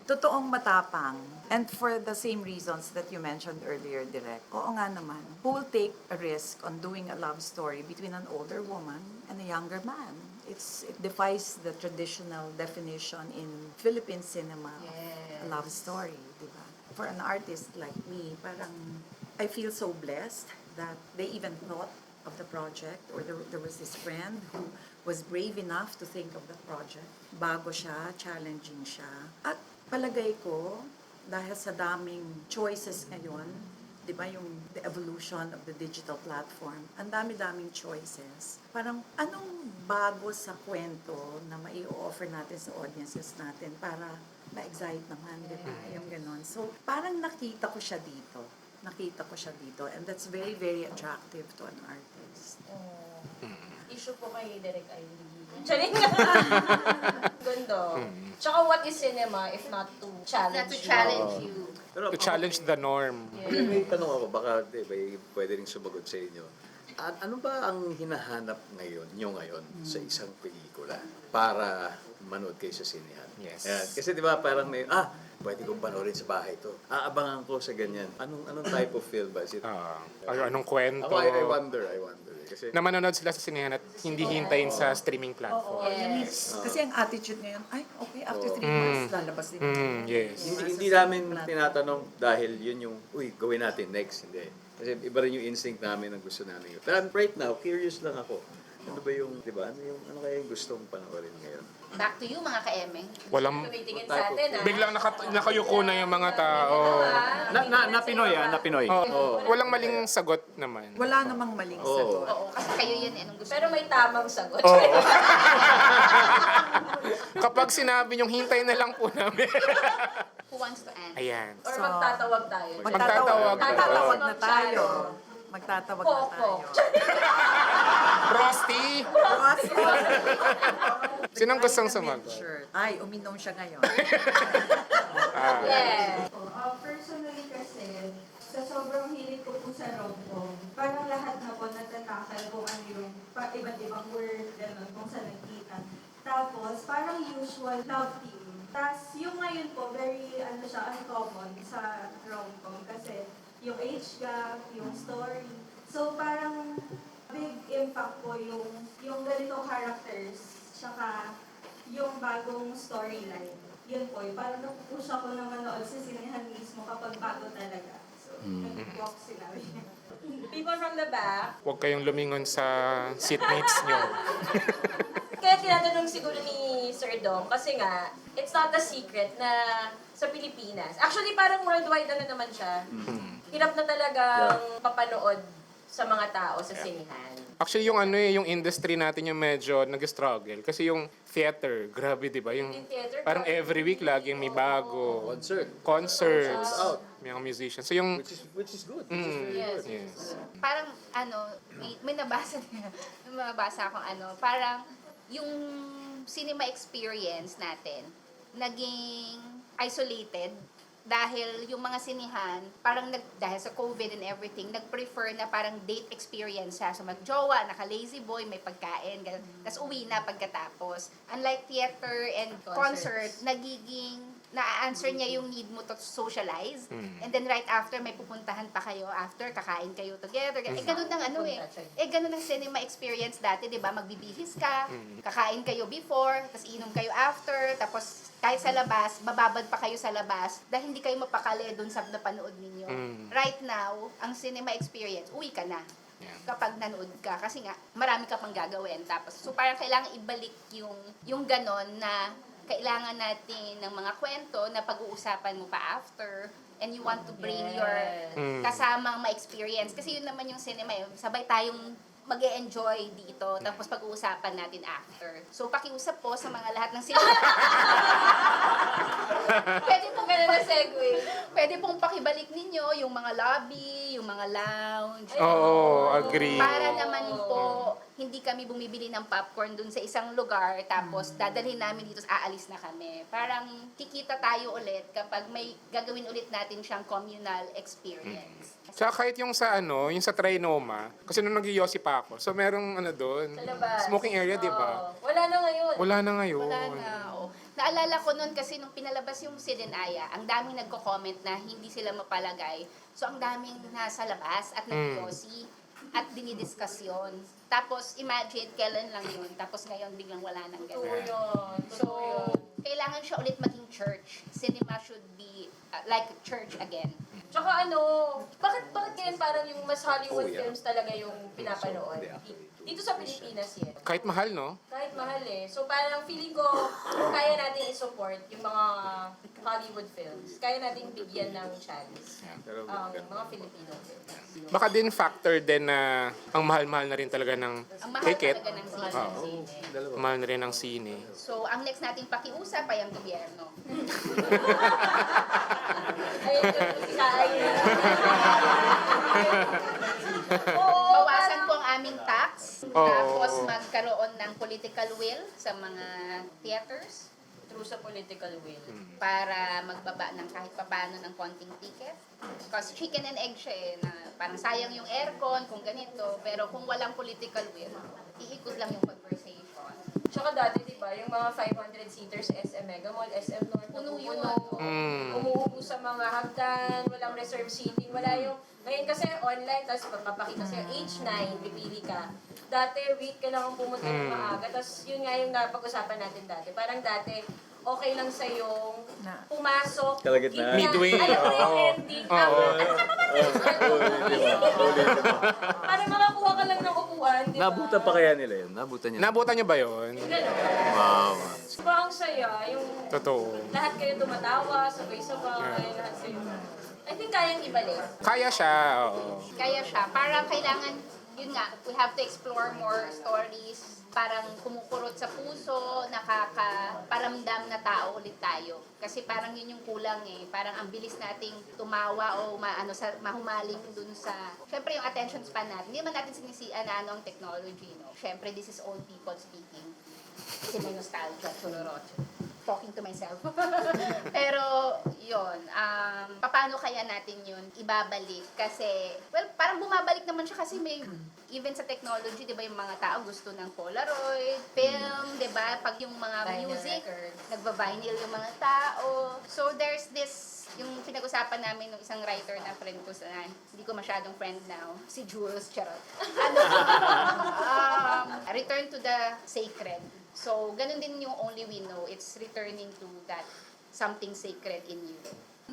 Totoong matapang. And for the same reasons that what you mentioned earlier, Direk. Oo nga naman. Who will take a risk on doing a love story between an older woman and a younger man? It defies the traditional definition in Philippine cinema of a love story, di ba? For an artist like me, parang I feel so blessed that they even thought of the project, or there was this friend who was brave enough to think of the project. Bago siya, challenging siya. At palagay ko, dahil sa daming choices ngayon, di ba yung the evolution of the digital platform, ang dami-daming choices. Parang anong bago sa kwento na mai-offer natin sa audiences natin para ma-excite naman, di ba? Yung ganon. So, parang nakita ko siya dito. And that's very, very attractive to an artist. Issue po kay Direk Irene. Charing! Gundo. Tsaka what is cinema if not to challenge Not to challenge you. Pero To challenge the norm. may tanong ako, baka pwede rin sumagot sa inyo. Ano ba ang hinahanap nyo ngayon sa isang pelikula para manood kayo sa sinehan? Yes. Ayan. Kasi di ba parang may, pwede kong panoorin sa bahay to. Aabangan ko sa ganyan. Anong type of film ba? Is it, Anong kwento. Ako, I wonder. Kasi, Na manonood sila sa sinehan at hindi hintayin sa streaming platform. Kasi ang attitude ngayon, ay, okay, after 3 months, lalabas din. Yes. hindi namin tinatanong dahil yun yung, gawin natin next. Hindi. Kasi iba rin yung instinct namin ang gusto namin yun. Pero right now, curious lang ako. Ano ba yung, di ba? Ano kaya yung gustong panoorin ngayon? Back to you, mga ka-emeng. Walang, Tumitingin sa atin, biglang nakayuko na yung mga tao. Na Pinoy, na Pinoy. Walang maling sagot naman. Wala namang maling sagot. Oo, kasi kayo yan eh, nung gusto. Pero may tamang sagot. Kapag sinabi yung hintay na lang po namin. Who wants to answer? Ayan. Or magtatawag tayo. Magtatawag. Magtatawag na tayo. Magtatawag na Popo. tayo. Frosty! Sinong gustong sumagot? Ay, uminom siya ngayon. Yeah. Personally kasi, sa sobrang hilig ko po sa rom-com, parang lahat na po natatakal kung ano yung iba't ibang word, gano'n, kung saan nagkita. Tapos, parang usual love team. Tapos, yung ngayon po, very, uncommon sa rom-com kasi yung age gap, yung story. So, parang big impact po yung ganitong characters, tsaka yung bagong storyline. Yun po, parang napupush ako na manood sa sinehan mismo kapag bago talaga. So, nag-walk sila. People from the back. Huwag kayong lumingon sa seatmates nyo. Kaya tinatanong siguro ni Sir Dom, kasi nga, it's not a secret na sa Pilipinas. Actually, parang worldwide naman siya. Hirap na talagang papanood sa mga tao sa sinihan. Actually, yung industry natin yung medyo nag-struggle. Kasi yung theater, grabe, di ba? Yung, theater, parang every week laging may bago. Concerts. May mga musicians. So yung... Which is good. Yes. Parang, may nabasa akong parang yung cinema experience natin, naging isolated dahil yung mga sinihan, parang dahil sa COVID and everything, nag-prefer na parang date experience siya. So mag-jowa, naka-lazy boy, may pagkain, ganun. Tapos uwi na pagkatapos. Unlike theater and concert, nagiging na-answer niya yung need mo to socialize. And then right after, may pupuntahan pa kayo after, kakain kayo together. Ganun ang ganun ang cinema experience dati, di ba? Magbibihis ka, kakain kayo before, tapos inom kayo after, tapos kahit sa labas, bababad pa kayo sa labas dahil hindi kayo mapakali dun sa napanood ninyo. Right now, ang cinema experience, uwi ka na. Kapag nanood ka. Kasi nga, marami ka pang gagawin. Tapos, so parang kailangan ibalik yung ganon na kailangan natin ng mga kwento na pag-uusapan mo pa after and you want to bring your kasamang ma-experience. Kasi yun naman yung cinema, sabay tayong mag-e-enjoy dito, tapos pag-uusapan natin after. So, pakiusap po sa mga lahat ng cinema. Pwede pong pakibalik ninyo yung mga lobby, yung mga lounge. Oo, agree. Para naman po hindi kami bumibili ng popcorn dun sa isang lugar, tapos dadalhin namin dito, aalis na kami. Parang kikita tayo ulit kapag may gagawin ulit natin siyang communal experience. Tsaka kahit yung sa yung sa Trinoma, kasi nung nag-yosi pa ako, so merong doon, Sa labas. smoking area, di ba? Oo. Wala na ngayon. Wala na ngayon. Wala na, oo. Naalala ko noon kasi nung pinalabas yung Sidenaya, ang daming nagko-comment na hindi sila mapalagay. So ang daming nasa labas at nag-yosi at dinidiskusyon. Tapos imagine, kailan lang yun. Tapos ngayon biglang wala nang Totoo gano'n. yun. So, kailangan siya ulit maging church. Cinema should be like a church again. Tsaka bakit ganyan parang yung mas Hollywood films talaga yung pinapanood? Dito sa Pilipinas yan. Kahit mahal, no? Kahit mahal eh. So parang feeling ko, kaya natin i-support yung mga Hollywood films. Kaya natin bigyan ng chance ang mga Filipino films. Baka din factor din na ang mahal-mahal na rin talaga ng Ang mahal ticket. talaga ng sine. Oo. Mahal na rin ng sine. So, ang next nating pakiusap ay ang gobyerno. Bawasan po ang aming tax. Tapos magkaroon ng political will sa mga theaters Through sa political will. para magbaba ng kahit papano ng konting ticket. Because chicken and egg siya eh, na parang sayang yung aircon kung ganito, pero kung walang political will, iikot lang yung conversation. Tsaka dati, di ba, yung mga 500-seaters SM Mega Mall, SM North, Puno yun. umuubo sa mga hagdan, walang reserve seating, wala yung... Ngayon kasi online, tapos papakita sa'yo, H9, pipili ka. Dati, wait ka lang kung pumunta ng maaga. Tapos yun nga yung napag-usapan natin dati. Parang dati, okay lang sa'yong pumasok. Kalagitnaan. Midway. Alam mo yung Oo. ending. Oo. Para makakuha ka lang ng upuan, di ba? Nabutan pa kaya nila yun? Nabutan niya? Nabutan niyo ba yun? Wow. Diba ang saya, yung Totoo. lahat kayo tumatawa, sabay-sabay, lahat kayo. I think kayang ibalik. Kaya siya, oo. Kaya siya, parang kailangan, yun nga, we have to explore more stories, parang kumukurot sa puso, nakakaparamdam na tao ulit tayo. Kasi parang yun yung kulang eh. Parang ang bilis nating tumawa o mahumaling dun sa... Siyempre yung attention span natin. Hindi man natin sinisian na ang technology, no? Siyempre, this is old people speaking. Kasi may nostalgia, churorocho. Talking to myself. Pero, yun, paano kaya natin yun ibabalik? Kasi, well, parang bumabalik naman siya kasi may, even sa technology, di ba, yung mga tao gusto ng Polaroid, film, di ba? Pag yung mga Vinyl music, records. nagba-vinyl yung mga tao. So, there's this, yung pinag-usapan namin ng isang writer na friend ko sa, hindi ko masyadong friend now, si Jules, charot. Return to the sacred. So, ganun din yung Only We Know. It's returning to that something sacred in you.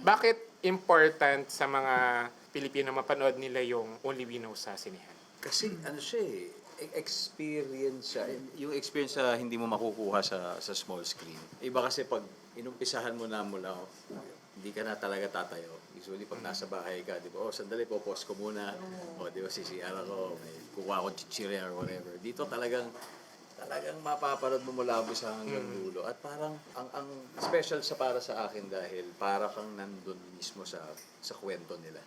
Bakit important sa mga Pilipino mapanood nila yung Only We Know sa sinihan? Kasi siya eh, experience siya. Yung experience sa hindi mo makukuha sa small screen. Iba kasi pag inumpisahan mo na mula, hindi ka na talaga tatayo. Usually pag nasa bahay ka, di ba, sandali po, pause ko muna. Di ba, CCR ako, may kukuha ko chichirya or whatever. Dito talagang mapapanood mo mula umpisa hanggang dulo. At parang ang special para sa akin dahil para kang nandun mismo sa kwento nila.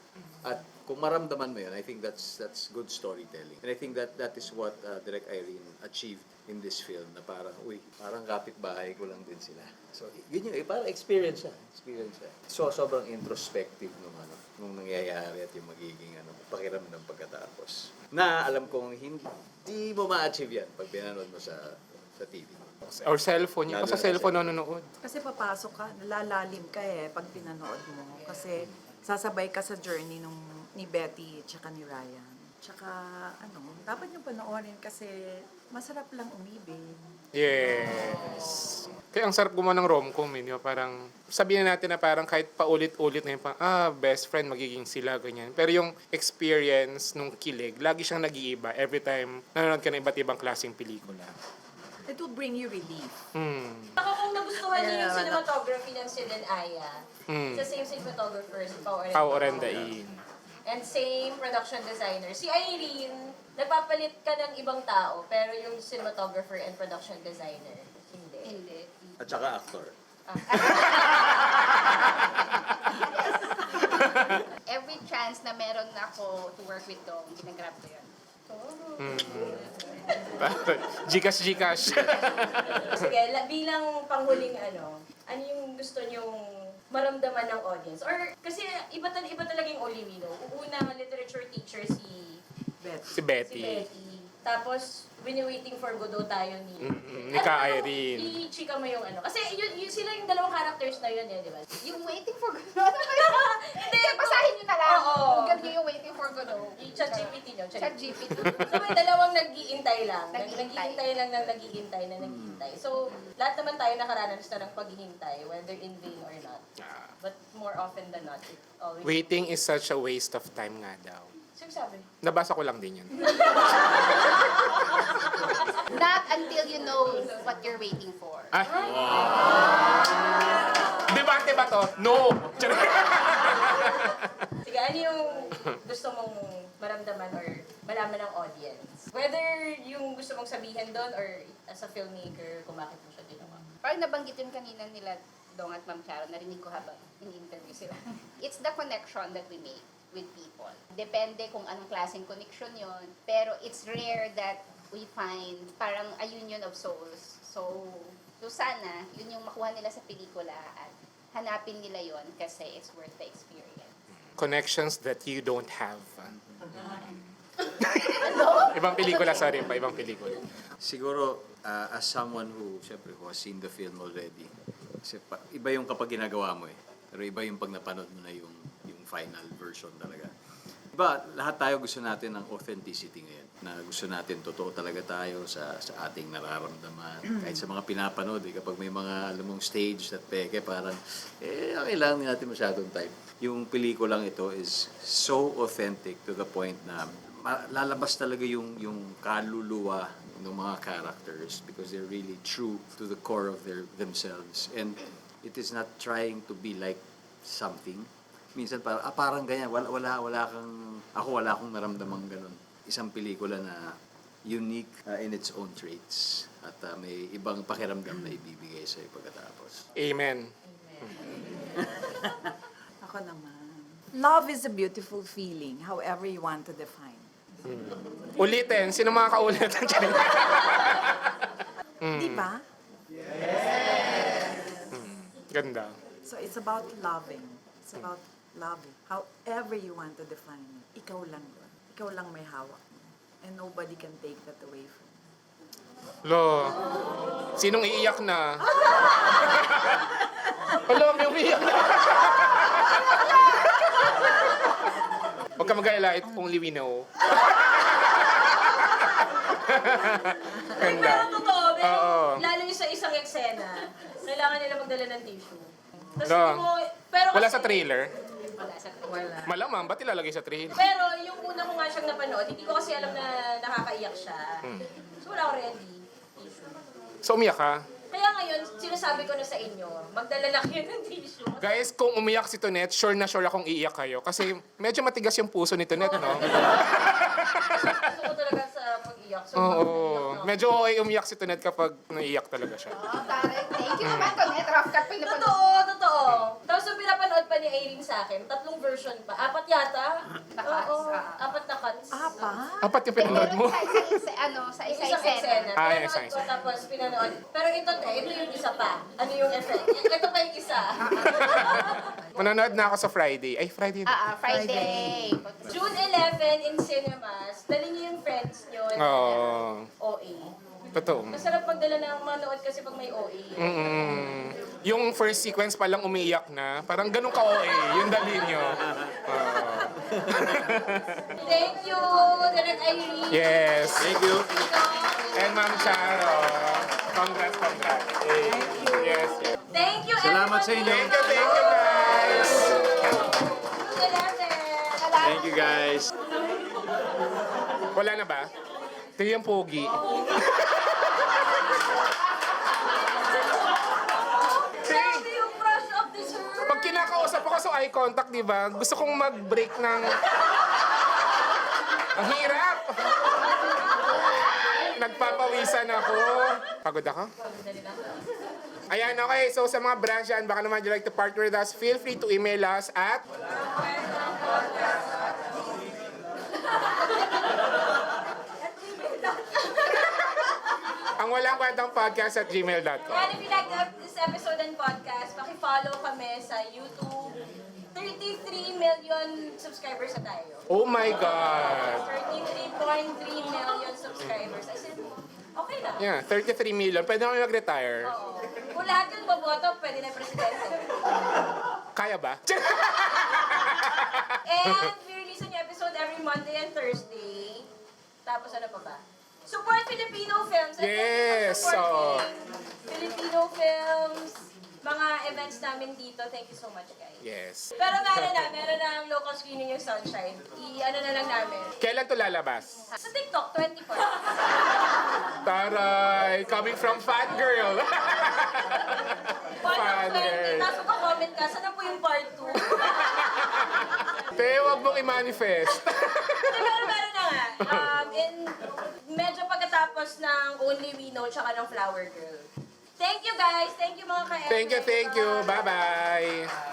At kung maramdaman mo yun, I think that's good storytelling. And I think that is what Direk Irene achieved in this film na parang kapitbahay ko lang din sila. So, yun yung parang experience siya. So, sobrang introspective nung nangyayari at yung magiging pakiramdam pagkatapos. Na alam kong hindi mo ma-achieve yan pag pinanood mo sa TV. Or cellphone. Yung sa cellphone nanonood. Kasi papasok ka, nalalalim ka pag pinanood mo. Kasi sasabay ka sa journey ni Betty tsaka ni Ryan. Tsaka dapat yung panoorin kasi masarap lang umibig. Yes. Kaya ang sarap gumawa ng rom-com, parang sabihin natin na parang kahit paulit-ulit na yung best friend, magiging sila, ganyan. Pero yung experience nung kilig, lagi siyang nag-iiba every time nanonood ka ng iba't ibang klaseng pelikula. It will bring you relief. Ako kung nagustuhan niyo yung cinematography ng Sidenaya, sa same cinematographer, si Pao Orendain. And same production designer. Si Irene, nagpapalit ka ng ibang tao, pero yung cinematographer and production designer, hindi. At saka actor. Every chance na meron ako to work with Dong, ginagrab ko yun. Gcash. Sige, bilang panghuling ano yung gusto nyong maramdaman ng audience? Or, kasi iba talaga yung Only We Know. Una, literature teacher si Si Betty. Tapos, waiting for Godot tayo ni... Ni Ka Irene. I-chika mo yung Kasi sila yung dalawang characters na yun di ba? Yung waiting for Godot. Hindi, basahin nyo na lang. Oo. Huwag yung waiting for Godot. Yung ChatGPT nyo. ChatGPT. So, may dalawang nag-iintay lang. Naghihintay. Naghihintay na naghihintay. So, lahat naman tayo nakaranas na ng paghihintay, whether in vain or not. But more often than not, it always... Waiting is such a waste of time nga daw. Sino sabi? Nabasa ko lang din yun. Not until you know what you're waiting for. Ay! Debate ba to? No! Sige, ano yung gusto mong maramdaman or malaman ng audience? Whether yung gusto mong sabihin doon or as a filmmaker, kung bakit mo siya ginawa. Parang nabanggit yun kanina nila, Dong at Ma'am Charo, narinig ko habang in-interview sila. It's the connection that we make with people. Depende kung anong klaseng connection yun, pero it's rare that we find parang a union of souls. So sana, yun yung makuha nila sa pelikula at hanapin nila yun kasi it's worth the experience. Connections that you don't have. Ibang pelikula, sorry pa, ibang pelikula. Siguro, as someone who, syempre, who has seen the film already, kasi iba yung kapag ginagawa mo pero iba yung pag napanood mo na yung final version talaga. Diba, lahat tayo gusto natin ng authenticity ngayon. Na gusto natin, totoo talaga tayo sa ating nararamdaman. Kahit sa mga pinapanood, kapag may mga, alam mong stage that peke, parang, okay lang, hindi natin masyadong type. Yung pelikulang ito is so authentic to the point na lalabas talaga yung kaluluwa ng mga characters because they're really true to the core of themselves. And it is not trying to be like something. Minsan parang ganyan, wala akong naramdamang ganun. Isang pelikula na unique in its own traits at may ibang pakiramdam na ibibigay sa pagkatapos. Amen. Ako naman. Love is a beautiful feeling, however you want to define. Ulitin, sino mga kaulit? Di ba? Ganda. So it's about loving. It's about loving. However you want to define it. Ikaw lang yun. Ikaw lang may hawak mo. And nobody can take that away from you. Lo, sinong iiyak na? Alam, may umiiyak na. Huwag ka mag-alala, it's only we know. Ganda. Pero totoo, Oo. lalo yung sa isang eksena, kailangan nila magdala ng tissue. Tapos No. pero Wala kasi- sa trailer? Wala sa trailer. Malamang, ba't ilalagay sa trailer? Pero yung una ko nga siyang napanood, hindi ko kasi alam na nakakaiyak siya. So wala ko ready. So, umiyak ka? Kaya ngayon, sinasabi ko na sa inyo, magdala na kayo ng tissue. Guys, kung umiyak si Tonet, sure na sure akong iiyak kayo. Kasi medyo matigas yung puso ni Tonet, no? Gusto ko talaga sa pag-iyak. So, Oo. Medyo okay umiyak si Tonet kapag naiiyak talaga siya. Thank you naman, Tonet. Rough cut pa yung napanood. Totoo. Tapos yung pinapanood pa ni Aileen sa akin, 3 version pa. 4 yata. Na cuts, Oo, 4 na cuts. Apat yung pinanood mo? Sa Isang isa-isa. eksena. Ah, Pinanood isa-isa. ko, tapos pinanood. Pero ito yung isa pa. Ano yung effect? Ito pa yung isa. Manonood na ako sa Friday. Ay, Friday. Friday. June 11 in cinemas. Dali niyo yung friends nyo na Oo. OA. Totoo. Masarap magdala ng manood kasi pag may OA. Yung first sequence pa lang umiiyak na, parang ganun ka-OA, yung dali nyo. Thank you, Direk Irene. Yes. Thank you. And Ma'am Charo. Congrats. Thank you. Yes. Thank you, Salamat sa inyo. Thank you, guys. June 11. Thank you, guys. Wala na ba? Ito yung pogi. Grabe yung crush of this earth. Pag kinakausap ako sa eye contact, di ba? Gusto kong mag-break ng... Ang hirap! Nagpapawisan ako. Pagod ako? Ayan, okay. So sa mga branch yan, baka naman you like to partner with us, feel free to email us at... Ang walang kwentang podcast at gmail.com. And if you like this episode and podcast, paki-follow kami sa YouTube. 33 million subscribers na tayo. Oh my God! 33.3 million subscribers. As in, okay na. Yeah, 33 million. Pwede naman mag-retire. Oo. Kung lahat yun maboto, pwede na yung presidente. Kaya ba? And we release a new episode every Monday and Thursday. Tapos ano pa ba? Support Filipino films. And Yes, thank you for so- supporting Filipino films, mga events namin dito. Thank you so much, guys. Yes. Pero meron na ang local screening yung Sunshine. I-ano na lang namin. Kailan to lalabas? Sa TikTok, 24. Taray! Coming from fangirl! Part of 20, Fangirl. tapos magka-comment ka, sana po yung part 2? Te, wag mong i-manifest. Pero meron na nga. Medyo pagkatapos ng Only We Know tsaka ng Flower Girl. Thank you guys! Thank you mga ka-Efren. Thank you. Bye-bye.